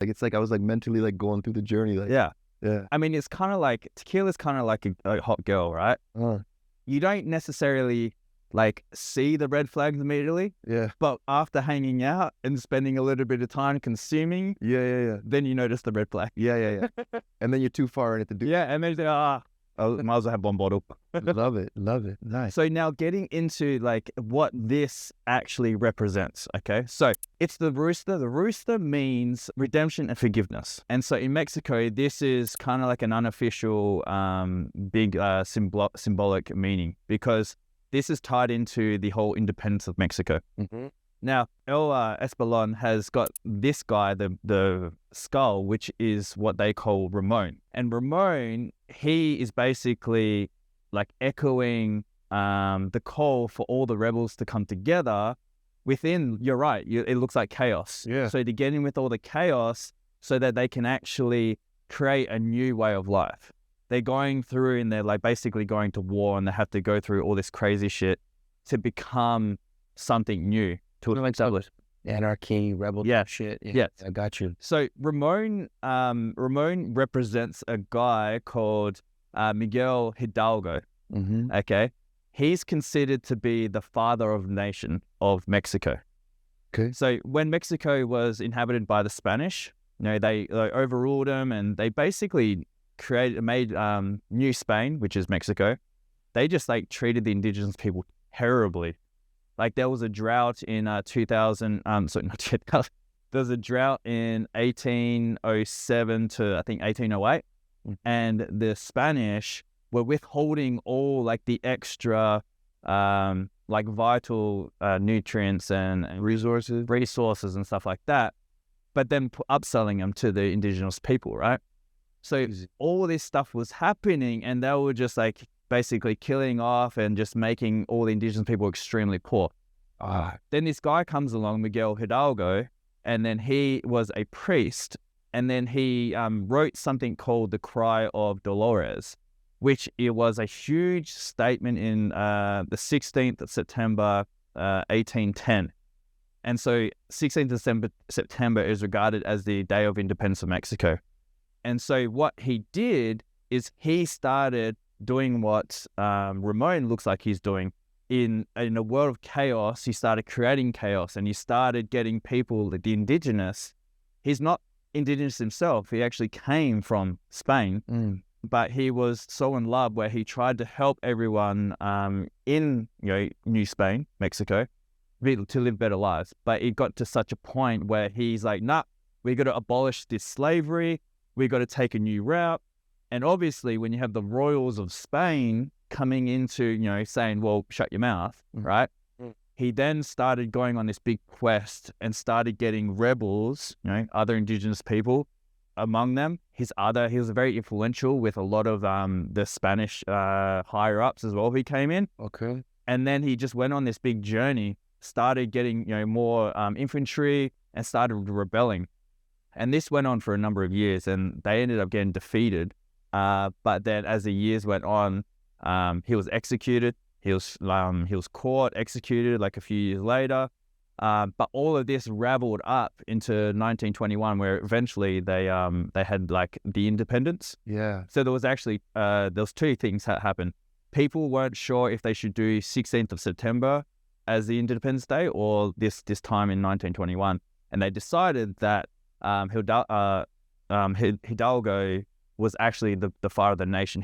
Like it's like I was like mentally like going through the journey. Like Yeah. yeah. I mean, it's kind of like tequila's kind of like a hot girl, right? You don't necessarily like see the red flags immediately, Yeah. but after hanging out and spending a little bit of time consuming, Yeah. then you notice the red flag. Yeah. And then you're too far in it to do. Yeah, and then they might as well have one bottle. Love it. Nice. So now getting into like what this actually represents, okay? So it's the rooster. The rooster means redemption and forgiveness. And so in Mexico, this is kind of like an unofficial big symbolic meaning, because this is tied into the whole independence of Mexico. Now, El Espolon has got this guy, the skull, which is what they call Ramon. And Ramon, he is basically like echoing the call for all the rebels to come together within, you're right, it looks like chaos. Yeah. So to get in with all the chaos so that they can actually create a new way of life. They're going through and they're like basically going to war, and they have to go through all this crazy shit to become something new. To like Douglas. Anarchy, rebel shit. Yeah, I got you. So Ramon represents a guy called Miguel Hidalgo. Okay, he's considered to be the father of the nation of Mexico. Okay. So when Mexico was inhabited by the Spanish, they overruled them, and they basically made New Spain, which is Mexico. They just like treated the indigenous people terribly. Like there was a drought in 2000. Sorry, not 2000. There was a drought in 1807 to I think 1808, and the Spanish were withholding all like the extra like vital nutrients and resources and stuff like that, but then upselling them to the indigenous people, right? So all this stuff was happening, and they were just like basically killing off and just making all the indigenous people extremely poor. Then this guy comes along, Miguel Hidalgo, and then he was a priest, and then he wrote something called the Cry of Dolores, which it was a huge statement in the 16th of September, 1810. And so 16th of September is regarded as the Day of Independence of Mexico. And so what he did is he started doing what Ramon looks like he's doing. In a world of chaos, he started creating chaos, and he started getting people, the indigenous. He's not indigenous himself. He actually came from Spain, but he was so in love where he tried to help everyone in New Spain, Mexico, to live better lives. But it got to such a point where he's like, nah, we got to abolish this slavery. We got to take a new route. And obviously, when you have the royals of Spain coming into, saying, well, shut your mouth, right? He then started going on this big quest and started getting rebels, other indigenous people among them. He was very influential with a lot of the Spanish higher ups as well. He came in. Okay. And then he just went on this big journey, started getting, more infantry, and started rebelling. And this went on for a number of years, and they ended up getting defeated. But then as the years went on, he was executed. He was caught, executed like a few years later. But all of this raveled up into 1921, where eventually they had like the independence. Yeah. So there was actually there was two things that happened. People weren't sure if they should do 16th of September as the Independence Day or this time in 1921, and they decided that Hidalgo was actually the father of the nation.